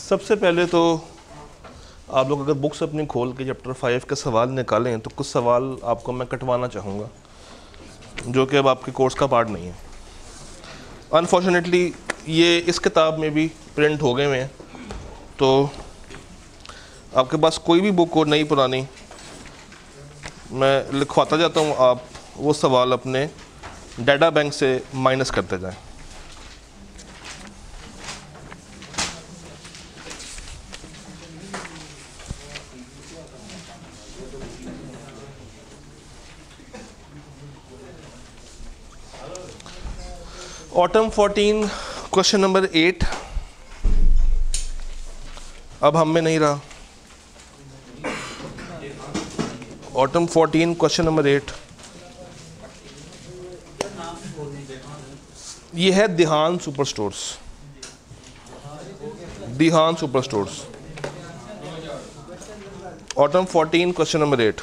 सबसे पहले तो आप लोग अगर बुक्स अपनी खोल के चैप्टर 5 के सवाल निकालें तो कुछ सवाल आपको मैं कटवाना चाहूँगा जो कि अब आपके कोर्स का पार्ट नहीं है। अनफॉर्चुनेटली ये इस किताब में भी प्रिंट हो गए हुए हैं, तो आपके पास कोई भी बुक हो नई पुरानी, मैं लिखवाता जाता हूँ, आप वो सवाल अपने डाटा बैंक से माइनस करते जाएं। ऑटम 14 क्वेश्चन नंबर 8 अब हम में नहीं रहा। ऑटम 14 क्वेश्चन नंबर 8 ये है Dihan super stores. Dihan super stores autumn 14 question number 8।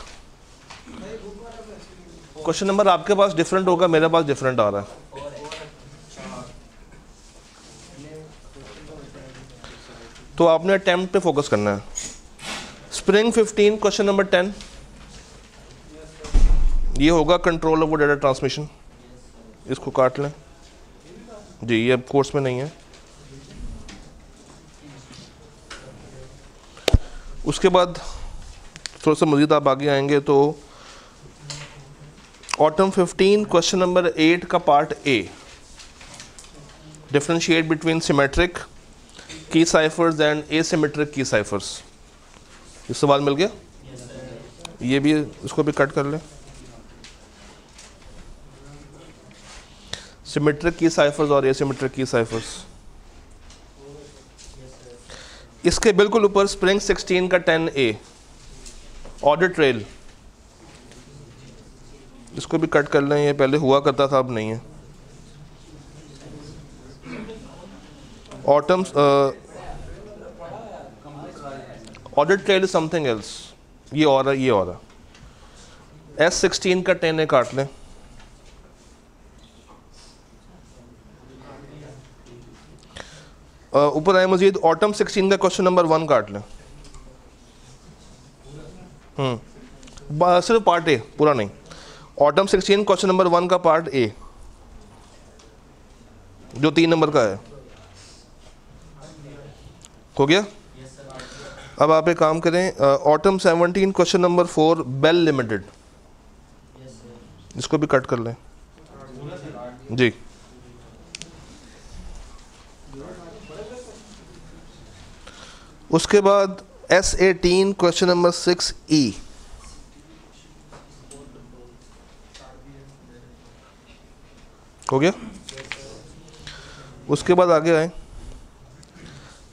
Question number आपके पास डिफरेंट होगा, मेरे पास डिफरेंट आ रहा है। तो आपने अटेम्प्ट पे फोकस करना है। स्प्रिंग 15 क्वेश्चन नंबर 10 ये होगा कंट्रोल ओवर डाटा ट्रांसमिशन। इसको काट लें जी, ये अब कोर्स में नहीं है। उसके बाद थोड़ा सा मज़ीद आप आगे आएंगे तो ऑटम 15 क्वेश्चन नंबर 8 का part A, differentiate between symmetric की साइफर्स एंड एसिमेट्रिक की साइफर्स। ये सवाल मिल गया। ये भी, इसको भी कट कर लें। सिमेट्रिक की साइफर्स और एसिमेट्रिक की साइफर्स। इसके बिल्कुल ऊपर स्प्रिंग 16 का 10A ऑडिट ट्रेल, इसको भी कट कर लें। ये पहले हुआ करता था, अब नहीं है। Autumn audit trail is something else. ये और है, ये और है। S16 का 10A काट लें। ऊपर आए मजीद ऑटम 16 का क्वेश्चन नंबर 1 काट लें। सिर्फ पार्ट ए, पूरा नहीं। ऑटम 16 क्वेश्चन नंबर 1 का पार्ट ए जो 3 नंबर का है, हो गया। अब आप एक काम करें, autumn 17 question number 4 bell limited, इसको भी कट कर लें जी। उसके बाद S18 क्वेश्चन नंबर 6E, हो गया। उसके बाद आगे आए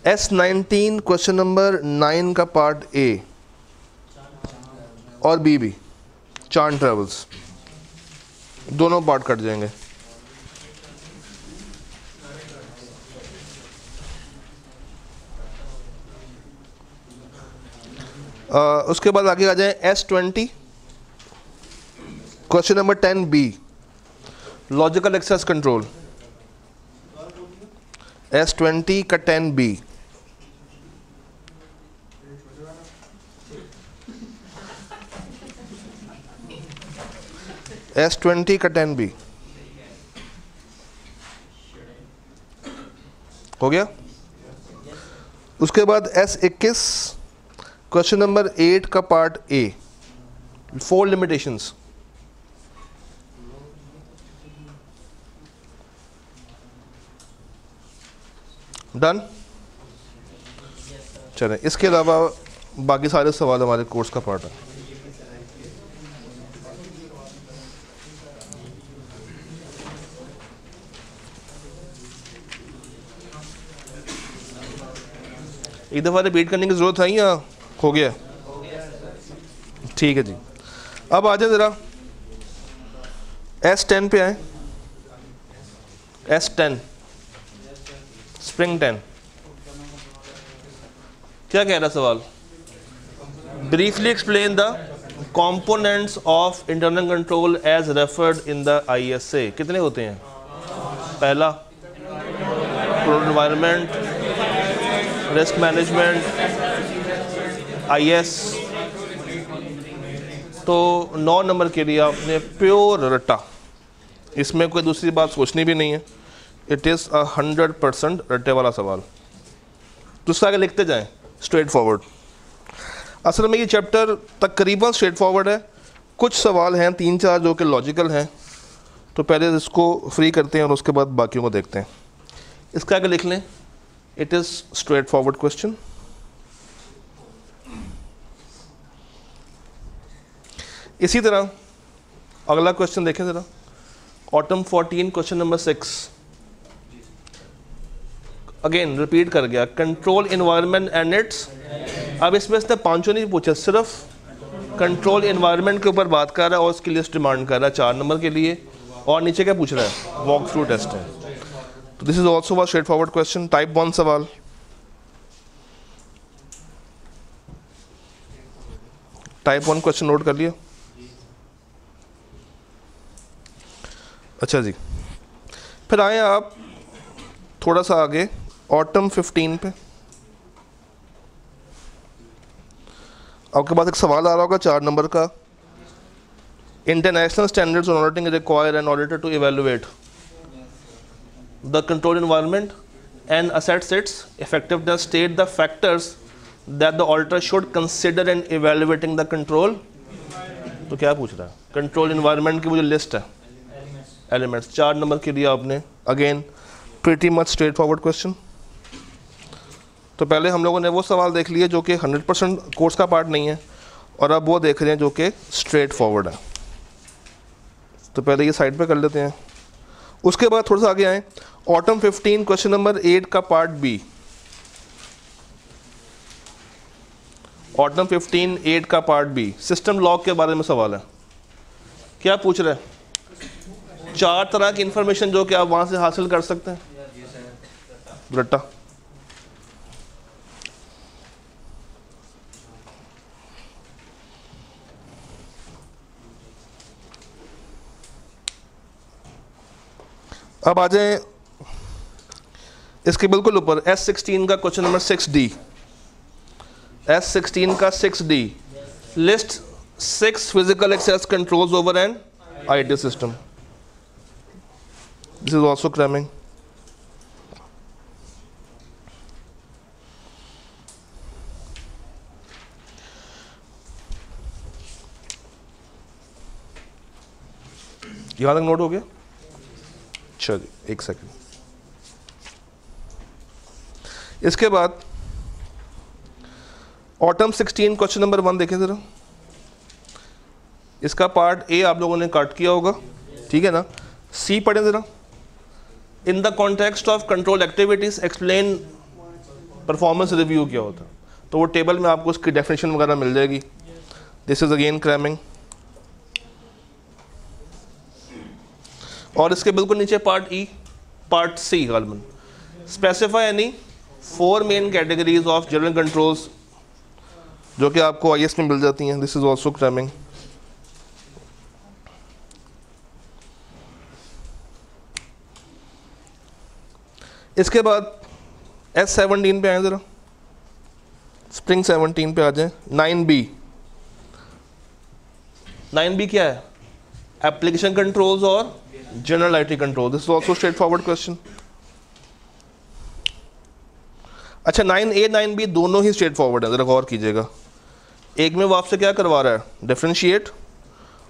S19 क्वेश्चन नंबर 9 का पार्ट ए और बी भी, चांद ट्रेवल्स, दोनों पार्ट कट जाएंगे। उसके बाद आगे आ जाए S20 question number 10B logical access control. S20 का 10B S20 का 10B हो गया। उसके बाद S21 क्वेश्चन नंबर 8 का पार्ट ए 4 लिमिटेशंस। डन। चलें, इसके अलावा बाकी सारे सवाल हमारे कोर्स का पार्ट है। एक दफ़ा रिपीट करने की ज़रूरत है या हो गया? ठीक है जी। अब आ जाए ज़रा S10 पे आए। S10 स्प्रिंग 10 क्या कह रहा सवाल? Briefly explain the components of internal control as referred in the ISA। कितने होते हैं? पहला product environment, risk management, IS। तो 9 नंबर के लिए आपने प्योर रट्टा, इसमें कोई दूसरी बात सोचनी भी नहीं है। इट इज़ 100% रट्टे वाला सवाल। दूसरा आगे लिखते जाएं, स्ट्रेट फॉरवर्ड। असल में ये चैप्टर तकरीबन स्ट्रेट फॉरवर्ड है। कुछ सवाल हैं 3-4 जो कि लॉजिकल हैं, तो पहले इसको फ्री करते हैं और उसके बाद बाकियों को देखते हैं। इसका आगे लिख लें, it is straight forward question. इसी तरह अगला क्वेश्चन देखें ज़रा, autumn 14 question number 6। Again repeat कर गया, कंट्रोल इन्वायरमेंट एंड इट्स। अब इसमें इसने 5 नहीं पूछा, सिर्फ कंट्रोल इन्वायरमेंट के ऊपर बात कर रहा है और उसकी लिस्ट डिमांड कर रहा है 4 नंबर के लिए। और नीचे क्या पूछ रहा है, वॉक थ्रू टेस्ट है। तो दिस इज ऑल्सो वा स्ट्रेट फॉरवर्ड क्वेश्चन, टाइप 1 सवाल। टाइप 1 क्वेश्चन नोट कर लिया। अच्छा जी, फिर आए आप थोड़ा सा आगे ऑटम 15 पे। आपके पास एक सवाल आ रहा होगा 4 नंबर का, international standards on auditing require an auditor to evaluate the control environment and assets its effectiveness, state the factors that the auditor should consider in evaluating the control. तो क्या पूछ रहा है, कंट्रोल एनवायरनमेंट की वो जो लिस्ट है elements, 4 number के लिए आपने again pretty much straight forward question. तो पहले हम लोगों ने वो सवाल देख लिए जो कि 100% कोर्स का पार्ट नहीं है, और अब वो देख रहे हैं जो कि स्ट्रेट फॉरवर्ड है। तो पहले ये साइड पे कर लेते हैं। उसके बाद थोड़ा सा आगे आए, ऑटम 15 क्वेश्चन नंबर 8 का पार्ट बी। ऑटम 15 8 का पार्ट बी, सिस्टम लॉग के बारे में सवाल है। क्या पूछ रहे हैं, 4 तरह की इंफॉर्मेशन जो कि आप वहाँ से हासिल कर सकते हैं। रट्टा अब आ जाए इसके बिल्कुल ऊपर, S16 का क्वेश्चन नंबर 6D। S16 का 6D, list 6 physical access controls over an IT system. This is also cramming. यहाँ तक नोट हो गया? अच्छा जी, एक सेकंड। इसके बाद ऑटम 16 क्वेश्चन नंबर 1 देखें जरा। इसका पार्ट ए आप लोगों ने काट किया होगा, ठीक है ना। सी पढ़ें जरा, in the context of control activities explain performance review क्या होता है। तो वो टेबल में आपको उसकी डेफिनेशन वगैरह मिल जाएगी। This is again cramming. और इसके बिल्कुल नीचे पार्ट ई, पार्ट सी गालमन, specify any 4 main categories of general controls जो कि आपको IS में मिल जाती हैं। This is also cramming. इसके बाद S17 पे आए जरा, स्प्रिंग 17 पे आ जाए। 9B, 9B क्या है, एप्लीकेशन कंट्रोल्स और general IT control. This is also straight forward question. अच्छा, 9A 9B दोनों ही स्ट्रेट फॉरवर्ड है, जरा गौर कीजिएगा। एक में वो आपसे क्या करवा रहा है, डिफरेंशिएट,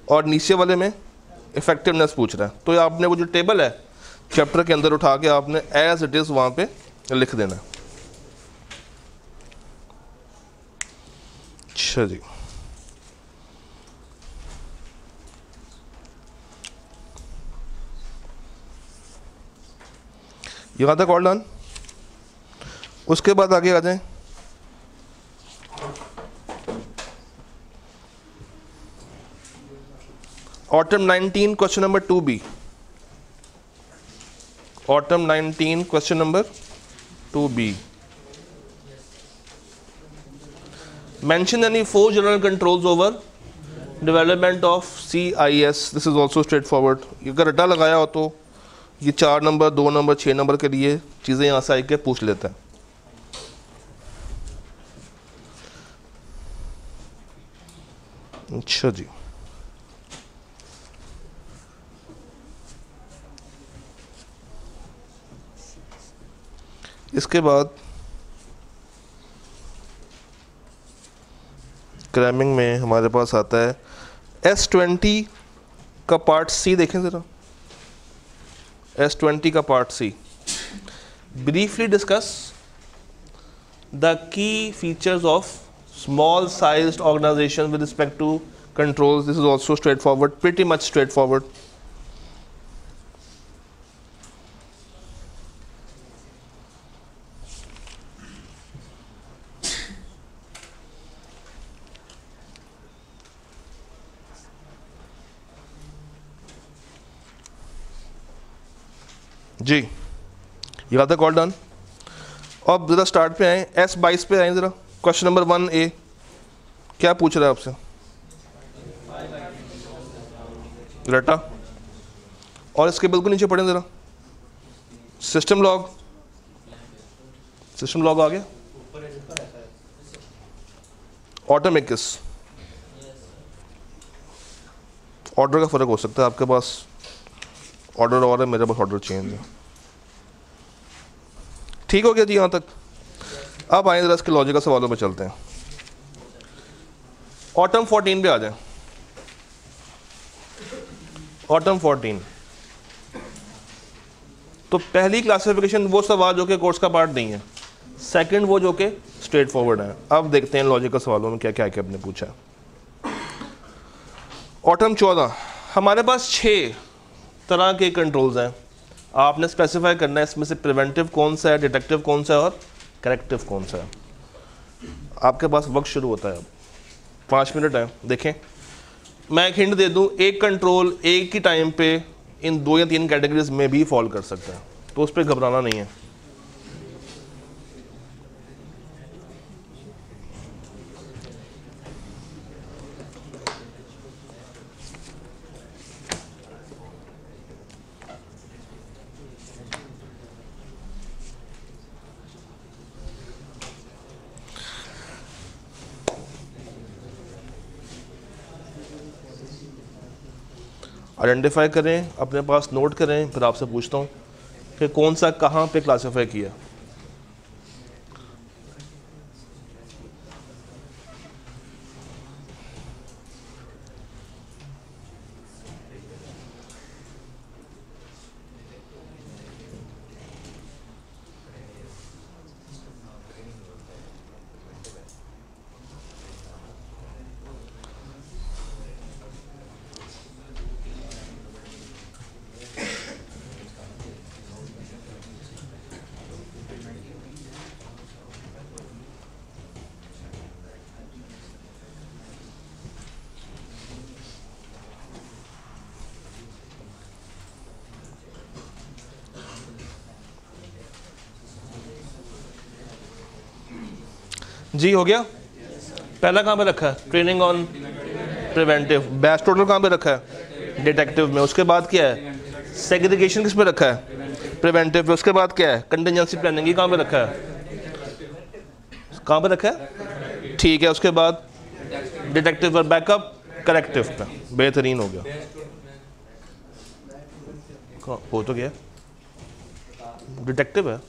और नीचे वाले में इफेक्टिवनेस पूछ रहा है। तो आपने वो जो टेबल है चैप्टर के अंदर उठा के आपने एज इट इज़ वहाँ पे लिख देना है। अच्छा जी, यहाँ तक ऑल डन। उसके बाद आगे आ जाएं, autumn 19 question number 2B। Autumn 19 question number 2B, mention any 4 general controls over development of CIS। This is also straight forward. अगर रट्टा लगाया हो तो ये 4 नंबर, 2 नंबर, 6 नंबर के लिए चीज़ें यहाँ से आके पूछ लेता है। अच्छा जी, इसके बाद क्रैमिंग में हमारे पास आता है S20 का पार्ट सी। देखें ज़रा, S20 का part C. Briefly discuss the key features of small sized organisation with respect to controls. This is also straightforward, pretty much straightforward. जी, ये बात है, कॉल डन। अब ज़रा स्टार्ट पे आए, S22 पे आए ज़रा। क्वेश्चन नंबर 1A क्या पूछ रहा है आपसे? रटा, और इसके बिल्कुल नीचे पढ़ें ज़रा, सिस्टम लॉग। सिस्टम लॉग आ गया। ऑटोमेकिस, ऑर्डर का फ़र्क हो सकता है, आपके पास ऑर्डर और है, मेरे पास ऑर्डर चेंज है। ठीक हो गया जी यहाँ तक। अब आए ज़रा इसके लॉजिकल सवालों पे चलते हैं। ऑटम 14 पे आ जाए। ऑटम 14 तो पहली क्लासिफिकेशन वो सवाल जो कि कोर्स का पार्ट नहीं है, सेकंड वो जो कि स्ट्रेट फॉरवर्ड है। अब देखते हैं लॉजिकल सवालों में क्या क्या है, आपने पूछा है। ऑटम 14, हमारे पास 6 तरह के कंट्रोल्स हैं। आपने स्पेसिफाई करना है इसमें से प्रिवेंटिव कौन सा है, डिटेक्टिव कौन सा है और करेक्टिव कौन सा है। आपके पास वक्त शुरू होता है, अब 5 मिनट है। देखें, मैं एक हिंट दे दूं, एक कंट्रोल एक ही टाइम पे इन 2 या 3 कैटेगरीज में भी फॉल कर सकता है, तो उस पर घबराना नहीं है। आइडेंटिफाई करें, अपने पास नोट करें, फिर आपसे पूछता हूँ कि कौन सा कहाँ पे क्लासिफाई किया। जी हो गया। पहला कहाँ पे रखा है? Training on preventive. Batch total कहाँ पे रखा है? डिटेक्टिव में। उसके बाद क्या है? सेग्रीगेशन किस पे रखा है? प्रिवेंटिव पे। उसके बाद क्या है? Contingency planning. ये कहाँ पे रखा है? कहाँ पे रखा है? ठीक है। उसके बाद डिटेक्टिव पर, बैकअप करेक्टिव पे। बेहतरीन हो गया। हो तो गया, डिटेक्टिव है,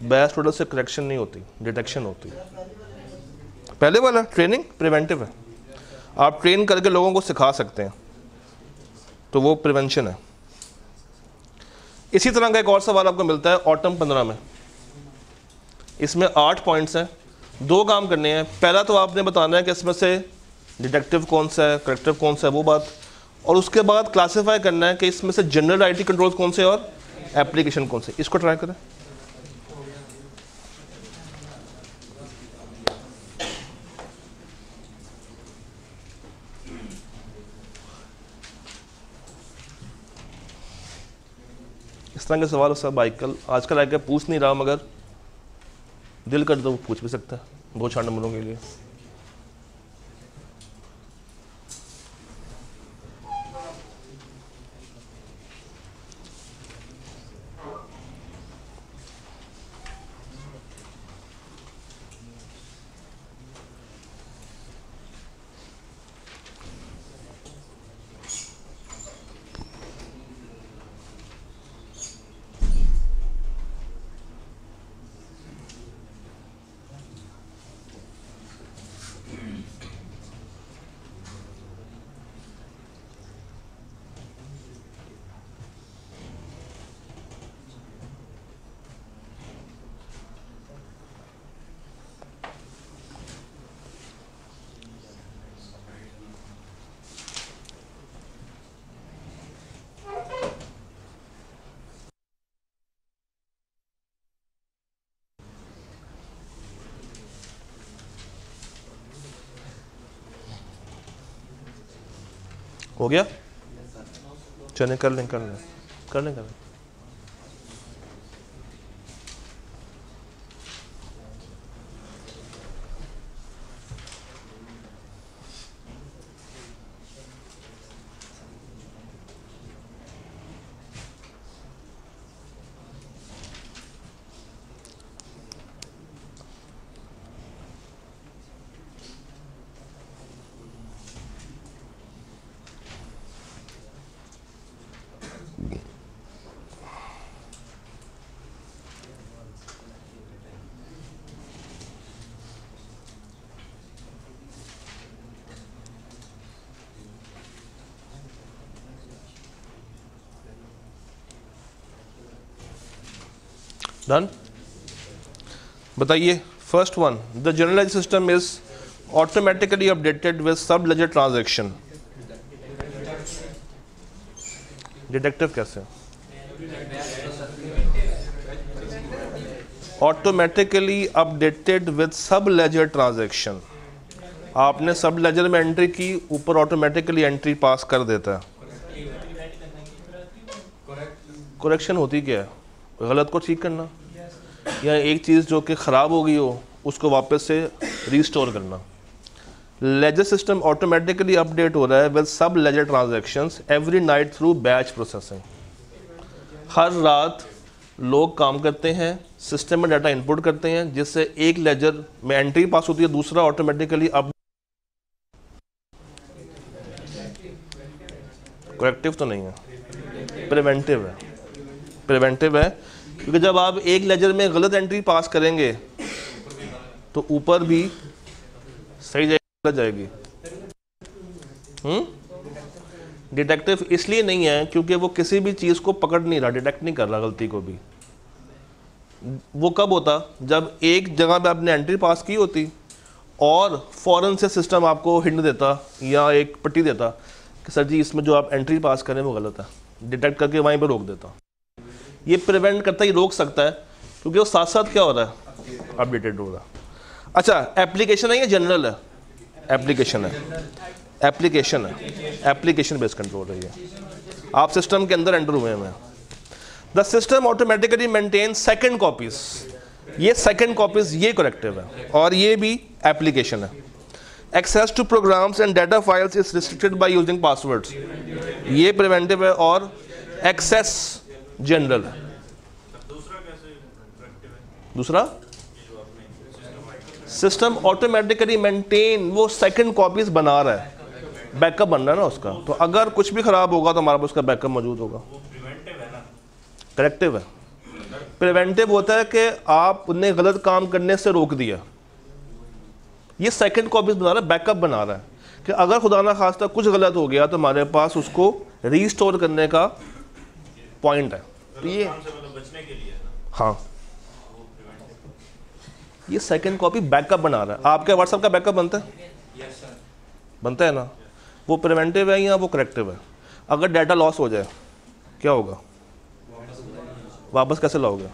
बैच टोटल से करेक्शन नहीं होती, डिटेक्शन होती। पहले वाला ट्रेनिंग प्रिवेंटिव है, आप ट्रेन करके लोगों को सिखा सकते हैं, तो वो प्रिवेंशन है। इसी तरह का एक और सवाल आपको मिलता है ऑटम 15 में। इसमें 8 पॉइंट्स हैं, 2 काम करने हैं। पहला तो आपने बताना है कि इसमें से डिटेक्टिव कौन सा है, करेक्टिव कौन सा है, वो बात। और उसके बाद क्लासिफाई करना है कि इसमें से जनरल आईटी कंट्रोल्स कौन से और एप्लीकेशन कौन से। इसको ट्राई करें। इस तरह के सवाल सब आजकल आके पूछ नहीं रहा, मगर दिल कर दो पूछ भी सकता है 2-4 नंबरों के लिए। हो गया, चलें कर लें कर लें कर लें कर लें। डन। बताइए first one, the generalize system is automatically updated with sub ledger transaction. Detective कैसे? Automatically updated with sub ledger transaction. आपने सब लेजर में एंट्री की, ऊपर ऑटोमेटिकली एंट्री पास कर देता है। करेक्शन होती क्या है? गलत को ठीक करना, या एक चीज़ जो कि ख़राब हो गई हो उसको वापस से रीस्टोर करना। लेजर सिस्टम ऑटोमेटिकली अपडेट हो रहा है with sub ledger transactions every night through batch processing. हर रात लोग काम करते हैं, सिस्टम में डाटा इनपुट करते हैं, जिससे एक लेजर में एंट्री पास होती है, दूसरा ऑटोमेटिकली अप। करेक्टिव तो नहीं है, प्रिवेंटिव है। प्रिवेंटिव है क्योंकि जब आप एक लेजर में गलत एंट्री पास करेंगे तो ऊपर भी सही जाएगी। डिटेक्टिव इसलिए नहीं है क्योंकि वो किसी भी चीज़ को पकड़ नहीं रहा, डिटेक्ट नहीं कर रहा गलती को भी। वो कब होता? जब एक जगह पे आपने एंट्री पास की होती और फौरन से सिस्टम आपको हिंट देता या एक पट्टी देता कि सर जी इसमें जो आप एंट्री पास करें वो गलत है, डिटेक्ट करके वहीं पर रोक देता। ये प्रिवेंट करता ही रोक सकता है क्योंकि वो साथ साथ क्या हो रहा है? अपडेटेड हो रहा है। अच्छा, एप्लीकेशन है या जनरल है? एप्लीकेशन है, एप्लीकेशन है, एप्लीकेशन बेस्ड कंट्रोल है ये। आप सिस्टम के अंदर एंटर हुए हैं। The system automatically maintain second copies. ये सेकंड कॉपीज ये करेक्टिव है और ये भी एप्लीकेशन है। Access to programs and data files is restricted by using passwords. ये प्रिवेंटिव है और एक्सेस जनरल है। दूसरा सिस्टम ऑटोमेटिकली मेंटेन, वो सेकंड कॉपीज बना रहा है, बैकअप बन रहा है ना उसका, तो अगर कुछ भी खराब होगा तो हमारे पास उसका बैकअप मौजूद होगा। करेक्टिव है। प्रिवेंटिव होता है कि आपने गलत काम करने से रोक दिया। ये सेकंड कॉपीज बना रहा है, बैकअप बना रहा है कि अगर खुदा ना खास्ता कुछ गलत हो गया तो हमारे पास उसको रीस्टोर करने का पॉइंट है। तो ये बचने के लिए, हाँ, ये सेकंड कॉपी बैकअप बना रहा है। आपके व्हाट्सएप का बैकअप बनता है? बनता है ना? वो प्रिवेंटिव है या वो करेक्टिव है? अगर डाटा लॉस हो जाए क्या होगा? वापस कैसे लाओगे?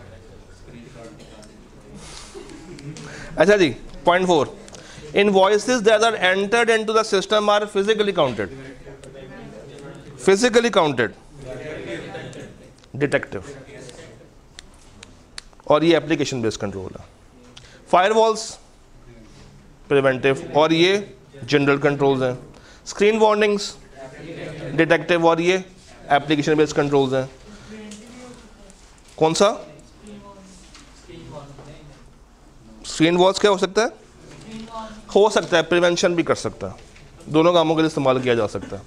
अच्छा जी, point 4, invoices that are entered into the system are physically counted. Physically counted, detective, और ये एप्लीकेशन बेस्ड कंट्रोल है। फायरवॉल्स प्रिवेंटिव और ये जनरल कंट्रोल्स हैं। स्क्रीन वार्निंग्स डिटेक्टिव और ये एप्लीकेशन बेस्ड कंट्रोल्स हैं। कौन सा? स्क्रीन वॉल्स क्या हो सकता है? हो सकता है प्रिवेंशन भी कर सकता है, दोनों कामों के लिए इस्तेमाल किया जा सकता है।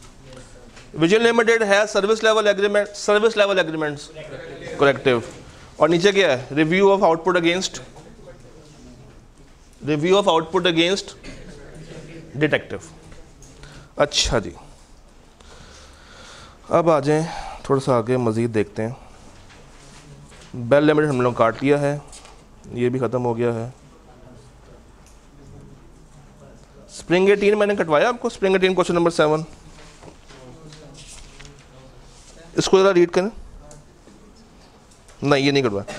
विजन लिमिटेड है service level agreement, service level agreements corrective. और नीचे क्या है? Review of output against, review of output against detective. अच्छा जी, अब आ जाएं थोड़ा सा आगे मज़ीद देखते हैं। बेल लिमिटेड हम लोग काट लिया है, ये भी ख़त्म हो गया है। स्प्रिंग 18 मैंने कटवाया आपको, स्प्रिंग 18 क्वेश्चन नंबर 7, इसको ज़रा रीड करें। नहीं, ये नहीं कटवाया,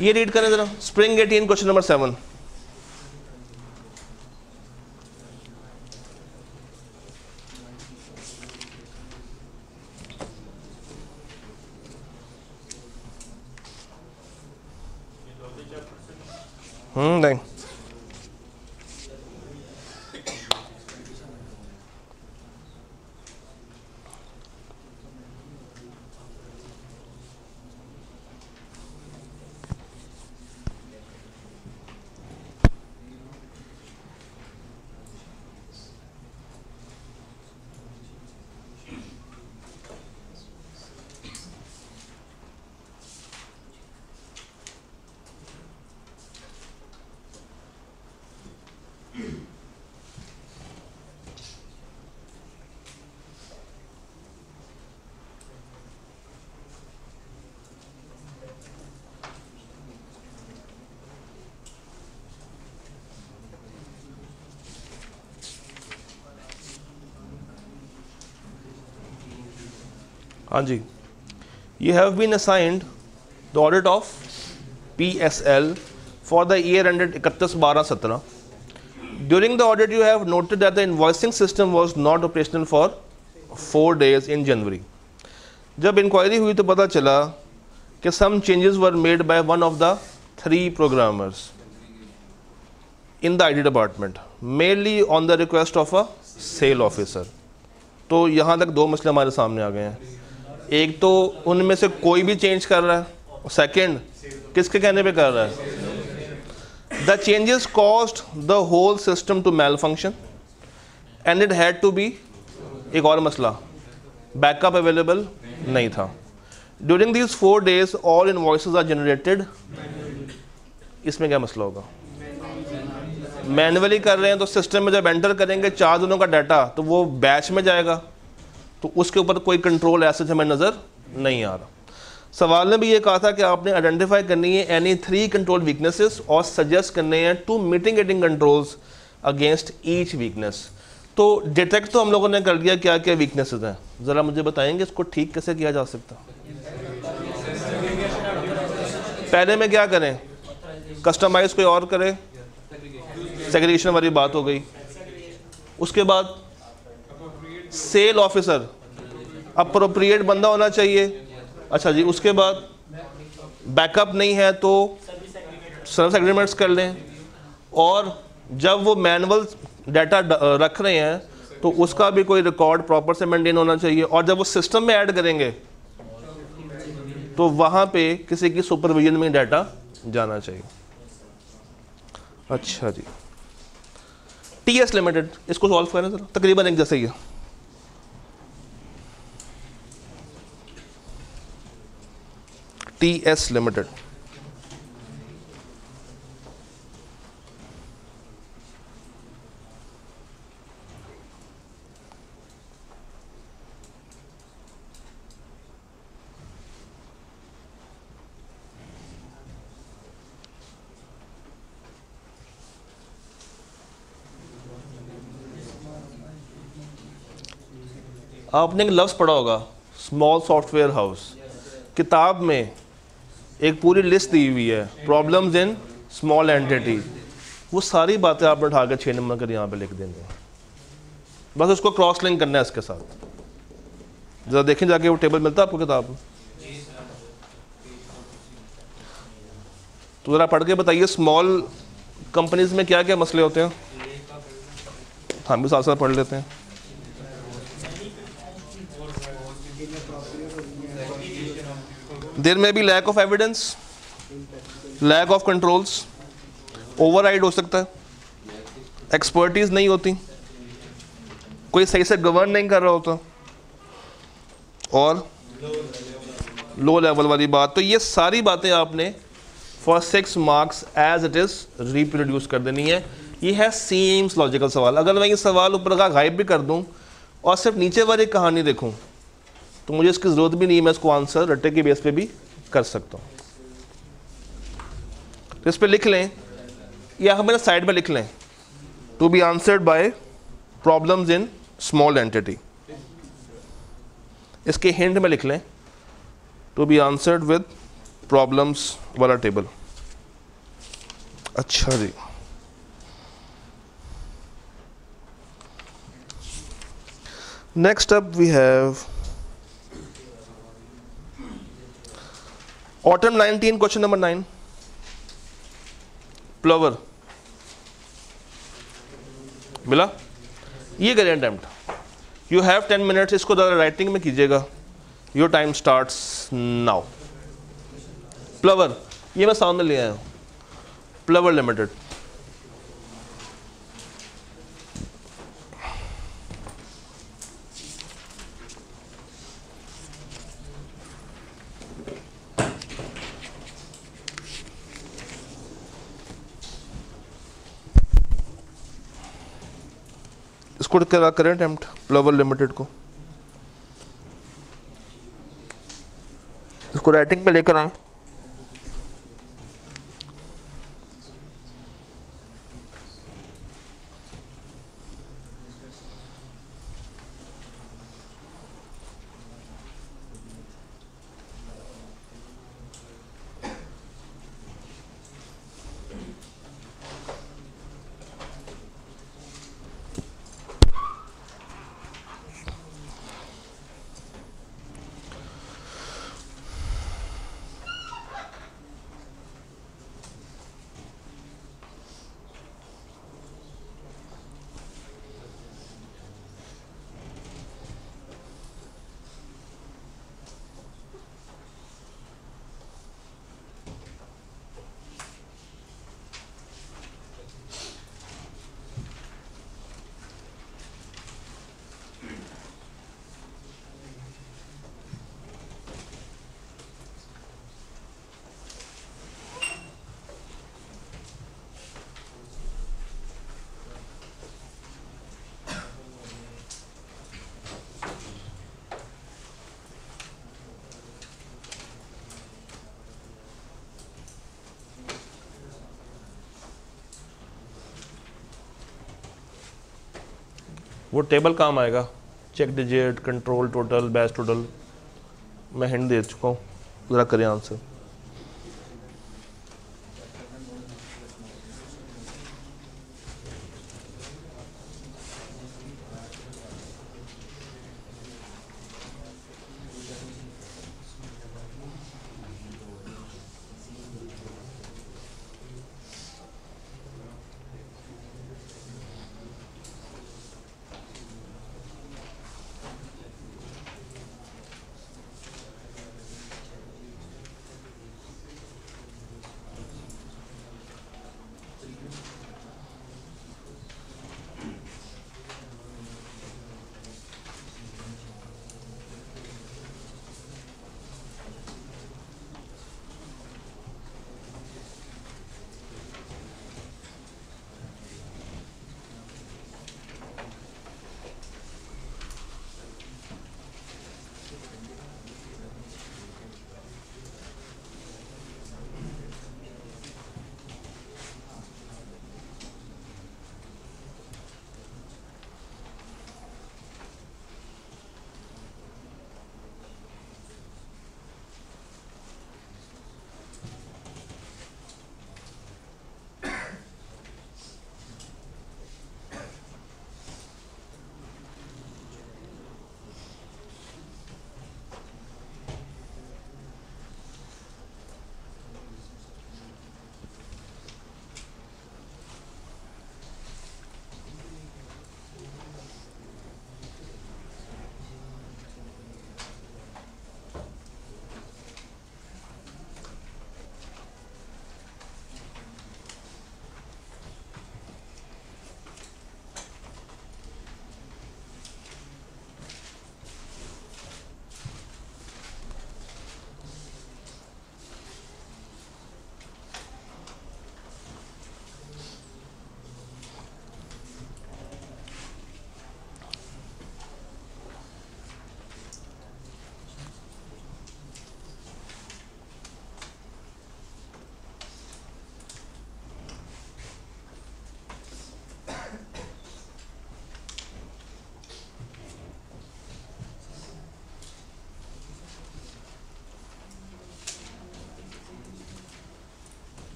ये रीड करें ज़रा। Spring 18 question number 7। नहीं, हाँ जी, you have been assigned the audit of PSL for the year ended 31/12/17. During the audit, you have noted that the invoicing system was not operational for 4 days in January. जब inquiry हुई तो पता चला कि some changes were made by one of the 3 programmers in the IT department, mainly on the request of a sale officer. तो यहाँ तक 2 मसले हमारे सामने आ गए हैं। एक तो उनमें से कोई भी चेंज कर रहा है, और सेकेंड किसके कहने पे कर रहा है। The changes cost the whole system to malfunction and it had to be, एक और मसला, बैकअप अवेलेबल नहीं था। During these 4 days all invoices are generated. इसमें क्या मसला होगा? मैनुअली कर रहे हैं तो सिस्टम में जब एंटर करेंगे 4 दिनों का डाटा तो वो बैच में जाएगा, तो उसके ऊपर कोई कंट्रोल ऐसे हमें नज़र नहीं आ रहा। सवाल ने भी ये कहा था कि आपने आइडेंटिफाई करनी है एनी 3 कंट्रोल वीकनेसेस और सजेस्ट करने हैं 2 mitigating controls against each weakness. तो डिटेक्ट तो हम लोगों ने कर दिया क्या क्या वीकनेसेस हैं, ज़रा मुझे बताएंगे इसको ठीक कैसे किया जा सकता। पहले में क्या करें, कस्टमाइज कोई और करे, सेग्रीगेशन वाली बात हो गई। उसके बाद सेल ऑफिसर अप्रोप्रिएट बंदा होना चाहिए। अच्छा जी, उसके बाद बैकअप नहीं है तो सर्विस एग्रीमेंट्स कर लें, और जब वो मैनुअल डाटा रख रहे हैं तो उसका भी कोई रिकॉर्ड प्रॉपर से मेंटेन होना चाहिए, और जब वो सिस्टम में ऐड करेंगे तो वहाँ पे किसी की सुपरविजन में डाटा जाना चाहिए। अच्छा जी, TS लिमिटेड, इसको सॉल्व करें जरा, तकरीबन एक जैसे ही है। TS लिमिटेड, आपने एक लफ्ज़ पढ़ा होगा स्मॉल सॉफ्टवेयर हाउस। किताब में एक पूरी लिस्ट दी हुई है, प्रॉब्लम्स इन स्मॉल एंटिटी। वो सारी बातें आपने उठा के 6 नंबर कर यहाँ पे लिख देंगे, बस उसको क्रॉस लिंक करना है इसके साथ। ज़रा देखें जाके, वो टेबल मिलता है आपको किताब में, तो ज़रा पढ़ के बताइए स्मॉल कंपनीज में क्या क्या मसले होते हैं। हम भी साथ साथ पढ़ लेते हैं। There may be lack of evidence, lack of controls, override हो सकता है, एक्सपर्टीज नहीं होती, कोई सही से गवर्न नहीं कर रहा होता, और लो लेवल वाली बात। तो ये सारी बातें आपने for 6 marks as it is reproduce कर देनी है। ये है सीम्स लॉजिकल सवाल। अगर मैं ये सवाल ऊपर का गायब भी कर दूं और सिर्फ नीचे वाली कहानी देखूं तो मुझे इसकी ज़रूरत भी नहीं है, मैं इसको आंसर रट्टे के बेस पे भी कर सकता हूँ। तो इस पे लिख लें, या हम मेरे साइड में लिख लें, to be answered by problems in small entity. इसके हिंट में लिख लें, to be answered with problems वाला टेबल। अच्छा जी, next up we have autumn 19 question number 9, प्लवर मिला, ये करें अटेम्प्ट। यू हैव 10 मिनट्स, इसको ज़रा राइटिंग में कीजिएगा। Your time starts now. प्लवर, ये मैं सामने ले आया हूँ, प्लवर लिमिटेड। इसको क्या करें अटेम्प्ट, प्लवर लिमिटेड को, इसको राइटिंग पे लेकर आए। वो टेबल काम आएगा, check digit, control total, batch total, मैं हिंट दे चुका हूँ, ज़रा करें आंसर।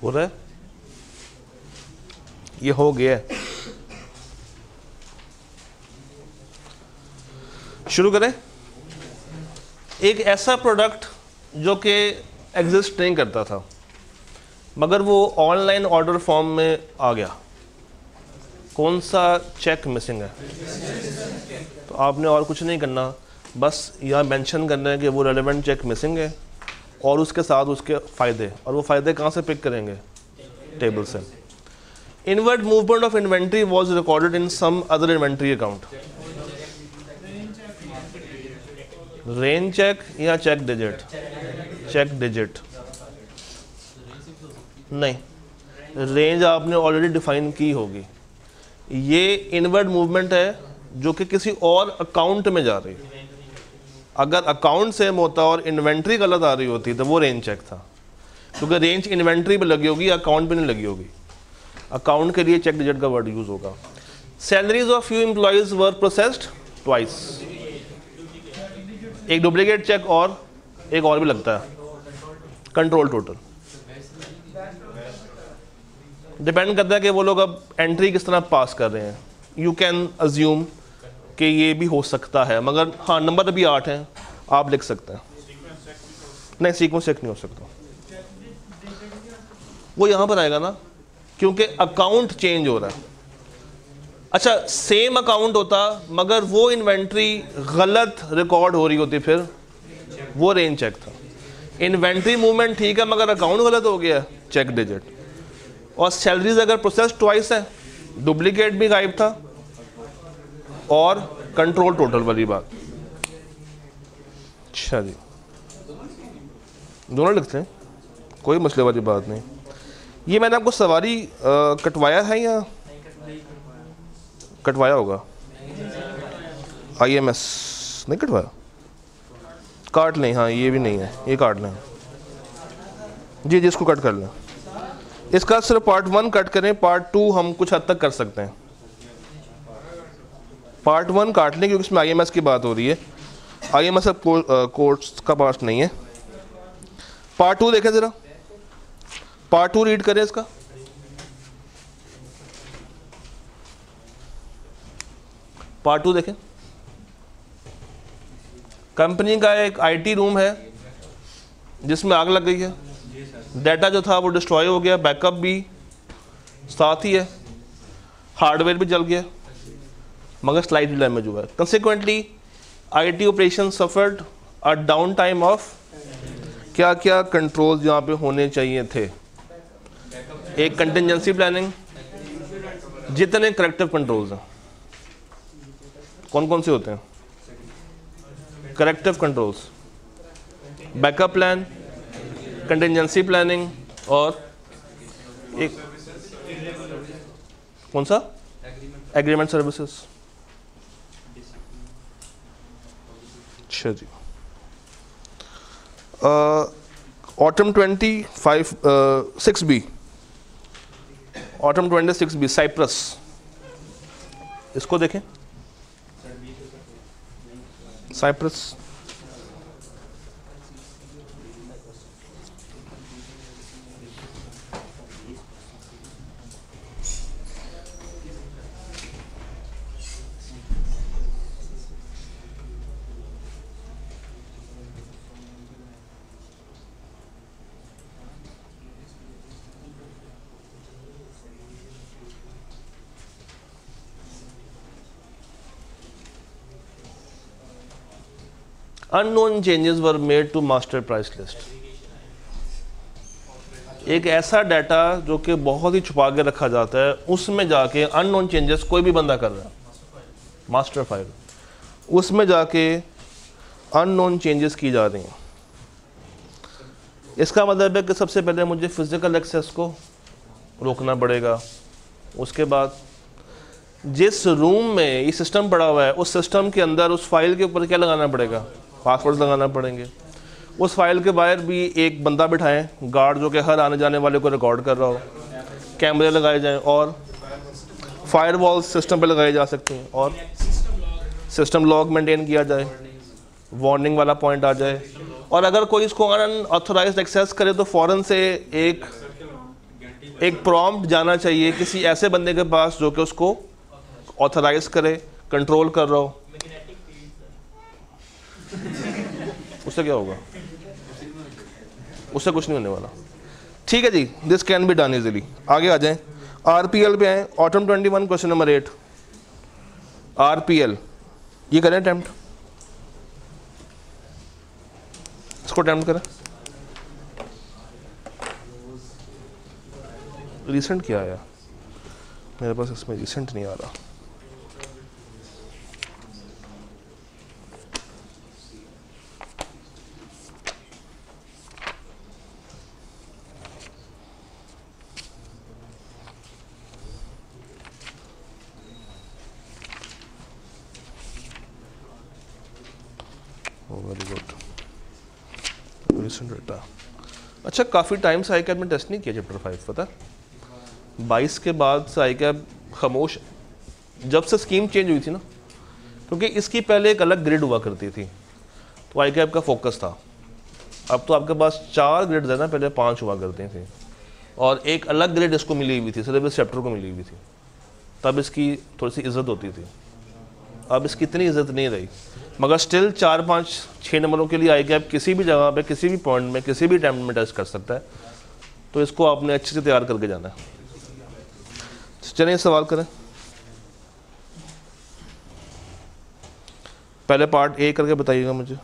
हो रहा है, ये हो गया है। शुरू करें। एक ऐसा प्रोडक्ट जो कि एग्जिस्ट नहीं करता था मगर वो ऑनलाइन ऑर्डर फॉर्म में आ गया, कौन सा चेक मिसिंग है? तो आपने और कुछ नहीं करना, बस यह मेंशन करना है कि वो रेलेवेंट चेक मिसिंग है और उसके साथ उसके फ़ायदे, और वो फ़ायदे कहाँ से पिक करेंगे? टेबल से। Inward movement of inventory was recorded in some other inventory account. Range check या चेक डिजिट? चेक डिजिट नहीं, रेंज आपने ऑलरेडी डिफाइन की होगी। ये इनवर्ड मूवमेंट है जो कि किसी और अकाउंट में जा रही है। अगर अकाउंट सेम होता और इन्वेंट्री गलत आ रही होती तो वो रेंज चेक था, क्योंकि रेंज इन्वेंट्री पे लगी होगी, अकाउंट पे नहीं लगी होगी। अकाउंट के लिए चेक डिजिट का वर्ड यूज होगा। Salaries of few employees were processed twice. एक डुप्लीकेट चेक और एक और भी लगता है, कंट्रोल टोटल। डिपेंड करता है कि वो लोग अब एंट्री किस तरह पास कर रहे हैं। यू कैन अज्यूम कि ये भी हो सकता है, मगर हाँ नंबर अभी 8 हैं, आप लिख सकते हैं। नहीं, सीक्वेंस चेक नहीं हो सकता, वो यहाँ पर आएगा ना, क्योंकि अकाउंट चेंज हो रहा है। अच्छा, सेम अकाउंट होता मगर वो इन्वेंट्री गलत रिकॉर्ड हो रही होती, फिर वो रेंज चेक था। इन्वेंट्री मूवमेंट ठीक है मगर अकाउंट गलत हो गया, चेक डिजिट। और सैलरीज अगर प्रोसेस ट्वाइस है, डुप्लीकेट भी गायब था और कंट्रोल टोटल वाली बात। अच्छा जी, दोनों लिखते हैं, कोई मसले वाली बात नहीं। ये मैंने आपको सवारी कटवाया है या कटवाया होगा? IMS नहीं कटवाया, काट लें। हाँ, ये भी नहीं है, ये काट लें। जी जी, इसको कट कर लें। इसका सिर्फ पार्ट 1 कट करें, पार्ट 2 हम कुछ हद तक कर सकते हैं। पार्ट 1 काट लें क्योंकि इसमें IMS की बात हो रही है। IMS अब कोर्स का पार्ट नहीं है। पार्ट 2 देखें ज़रा, पार्ट 2 रीड करें इसका। पार्ट 2 देखें। कंपनी का एक IT रूम है जिसमें आग लग गई है। डाटा जो था वो डिस्ट्रॉय हो गया, बैकअप भी साथ ही है, हार्डवेयर भी जल गया मगर स्लाइटली डैमेज हुआ है। Consequently IT operation suffered a downtime off, क्या क्या कंट्रोल्स यहाँ पे होने चाहिए थे? एक कंटिजेंसी प्लानिंग, जितने करेक्टिव कंट्रोल्स हैं कौन कौन से होते हैं? Corrective controls, backup plan, contingency planning और एक कौन सा? Agreement services. अच्छा जी, autumn 26B, autumn 26B Cyprus, इसको देखें। Cyprus unknown changes were made to master price list। एक ऐसा डाटा जो कि बहुत ही छुपा के रखा जाता है, उसमें जाके अननोन चेंजेस कोई भी बंदा कर रहा है, मास्टर फाइल, उसमें जाके अननोन चेंजेस की जा रही हैं। इसका मतलब है कि सबसे पहले मुझे फिजिकल एक्सेस को रोकना पड़ेगा। उसके बाद जिस रूम में ये सिस्टम पड़ा हुआ है उस सिस्टम के अंदर उस फाइल के ऊपर क्या लगाना पड़ेगा? पासवर्ड लगाना पड़ेंगे। उस फाइल के बाहर भी एक बंदा बिठाएं, गार्ड, जो कि हर आने जाने वाले को रिकॉर्ड कर रहा हो। कैमरे लगाए जाएं और फायरवॉल सिस्टम पे लगाई जा सकती हैं और सिस्टम लॉग मेंटेन किया जाए, वार्निंग वाला पॉइंट आ जाए। और अगर कोई इसको अनऑथोराइज्ड एक्सेस करे तो फ़ौरन से एक एक प्रॉम्प्ट जाना चाहिए किसी ऐसे बंदे के पास जो कि उसको ऑथराइज करे, कंट्रोल कर रहा हो। उससे क्या होगा? उससे कुछ नहीं होने वाला। ठीक है जी, this can be done easily. आगे आ जाएं, आरपीएल पे आए, ऑटम 21 क्वेश्चन नंबर 8। आरपीएल ये करें अटेम्प्ट, इसको अटेम्प्ट करें। रिसेंट क्या आया मेरे पास? इसमें रिसेंट नहीं आ रहा। Very good, recent data. अच्छा, काफ़ी टाइम से आई कैब में टेस्ट नहीं किया चैप्टर 5, पता है? 22 के बाद से आई कैब खामोश, जब से स्कीम चेंज हुई थी ना, क्योंकि इसकी पहले एक अलग ग्रिड हुआ करती थी तो आई कैब का फोकस था। अब तो आपके पास 4 ग्रिड्स है ना, पहले 5 हुआ करते थे, और एक अलग ग्रिड इसको मिली हुई थी, सिर्फ इस चैप्टर को मिली हुई थी, तब इसकी थोड़ी सी इज्जत होती थी। अब इसकी इतनी इज्जत नहीं रही, मगर स्टिल 4, 5, 6 नंबरों के लिए आई कैब किसी भी जगह पे, किसी भी पॉइंट में, किसी भी टाइम में टेस्ट कर सकता है। तो इसको आपने अच्छे से तैयार करके जाना है। चलिए सवाल करें। पहले पार्ट ए करके बताइएगा मुझे।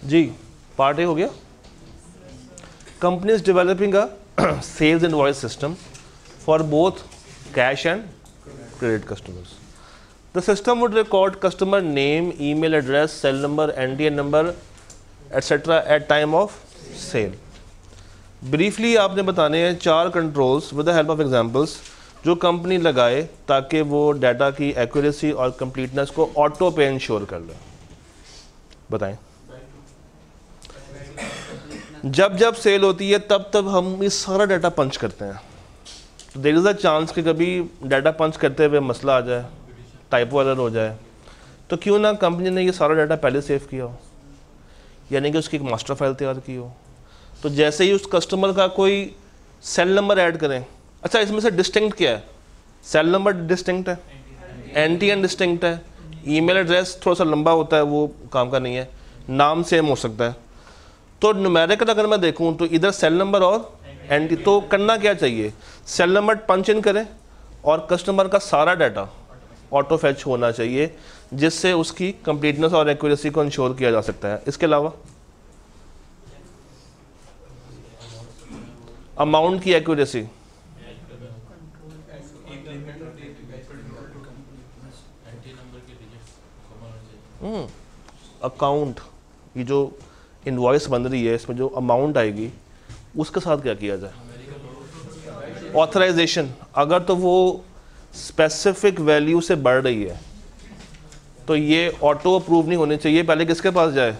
जी, पार्ट ए हो गया। Company is developing a sales invoice system for both cash and credit customers. The system would record customer name, email address, cell number, NDN number etcetera at time of sale. Briefly आपने बताने हैं 4 controls with the help of examples जो कंपनी लगाए ताकि वो data की accuracy और कंप्लीटनेस को ऑटो पे इंश्योर कर ले। बताएं। जब जब सेल होती है तब तब हम ये सारा डाटा पंच करते हैं, तो देयर इज़ अ चांस कि कभी डाटा पंच करते हुए मसला आ जाए, टाइपो एरर हो जाए। तो क्यों ना कंपनी ने ये सारा डाटा पहले सेव किया हो, यानी कि उसकी एक मास्टर फाइल तैयार की हो। तो जैसे ही उस कस्टमर का कोई सेल नंबर ऐड करें, अच्छा इसमें से डिस्टिंक्ट क्या है? सेल नंबर डिस्टिंक्ट है, एनटीएन डिस्टिंक्ट है, ईमेल एड्रेस थोड़ा सा लंबा होता है, वो काम का नहीं है, नाम सेम हो सकता है। तो न्यूमेरिकल अगर मैं देखूं तो इधर सेल नंबर और एंटी, तो करना क्या चाहिए? सेल नंबर पंच इन करें और कस्टमर का सारा डाटा ऑटो फैच होना चाहिए, जिससे उसकी कंप्लीटनेस और एक्यूरेसी को इंश्योर किया जा सकता है। इसके अलावा अमाउंट की एक्यूरेसी, अकाउंट, ये जो इनवॉइस बन रही है इसमें जो अमाउंट आएगी उसके साथ क्या किया जाए? ऑथराइजेशन, अगर तो वो स्पेसिफिक वैल्यू से बढ़ रही है तो ये ऑटो अप्रूव नहीं होनी चाहिए। पहले किसके पास जाए?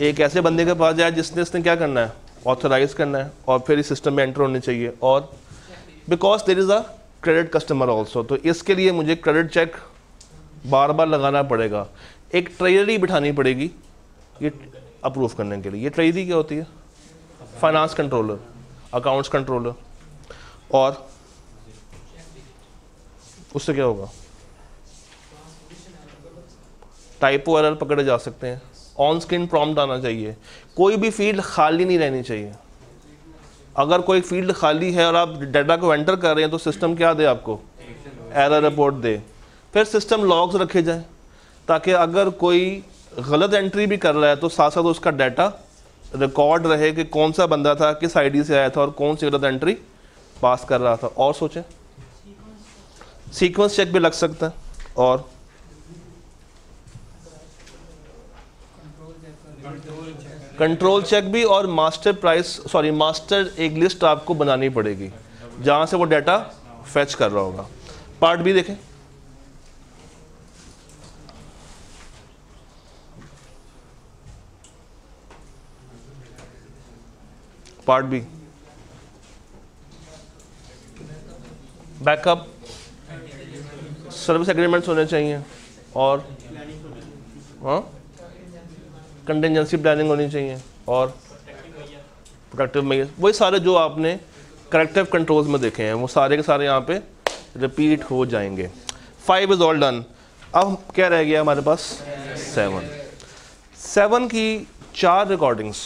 एक ऐसे बंदे के पास जाए जिसने इसने क्या करना है? ऑथराइज करना है, और फिर इस सिस्टम में एंटर होनी चाहिए। और because there is a credit customer also, तो इसके लिए मुझे क्रेडिट चेक बार बार लगाना पड़ेगा। एक ट्रेजरी बिठानी पड़ेगी ये अप्रूव करने के लिए। ये ट्रेजरी क्या होती है? Finance controller, accounts controller. और उससे क्या होगा? टाइपो एरर पकड़े जा सकते हैं, ऑन स्क्रीन प्रॉम्प्ट आना चाहिए, कोई भी फील्ड खाली नहीं रहनी चाहिए। अगर कोई फील्ड खाली है और आप डाटा को एंटर कर रहे हैं तो सिस्टम क्या दे आपको? एरर रिपोर्ट दे। फिर सिस्टम लॉग्स रखे जाएं ताकि अगर कोई गलत एंट्री भी कर रहा है तो साथ साथ उसका डाटा रिकॉर्ड रहे कि कौन सा बंदा था, किस आईडी से आया था और कौन सी गलत एंट्री पास कर रहा था। और सोचें, सीक्वेंस चेक भी लग सकता है। और कंट्रोल चेक भी, और मास्टर एक लिस्ट आपको बनानी पड़ेगी जहां से वो डाटा फेच कर रहा होगा। पार्ट बी देखें। Part B, backup, service agreements होने चाहिए, और कंटिजेंसी प्लानिंग होनी चाहिए, और प्रोडक्टिव में वही सारे जो आपने करेक्टिव कंट्रोल्स में देखे हैं वो सारे के सारे यहाँ पे रिपीट हो जाएंगे। 5 इज ऑल डन। अब क्या रह गया हमारे पास? 7 की 4 रिकॉर्डिंग्स।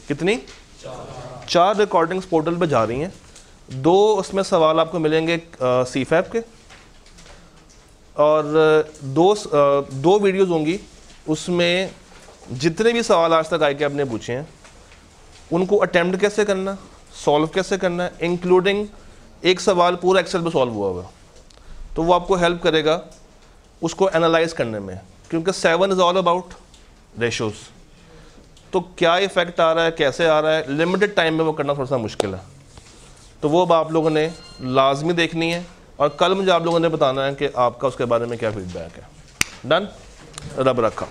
कितनी? 4 रिकॉर्डिंग्स पोर्टल पे जा रही हैं। 2 उसमें सवाल आपको मिलेंगे CFAP के, और 2 वीडियोज़ होंगी उसमें जितने भी सवाल आज तक आए के आपने पूछे हैं उनको अटेम्प्ट कैसे करना, सॉल्व कैसे करना है, इंक्लूडिंग एक सवाल पूरा एक्सेल पे सॉल्व हुआ हुआ, तो वो आपको हेल्प करेगा उसको एनालाइज करने में, क्योंकि 7 इज़ ऑल अबाउट रेशोज़। तो क्या इफेक्ट आ रहा है, कैसे आ रहा है, लिमिटेड टाइम में वो करना थोड़ा सा मुश्किल है। तो वो अब आप लोगों ने लाजमी देखनी है, और कल मुझे आप लोगों ने बताना है कि आपका उसके बारे में क्या फीडबैक है। डन? रब रखा।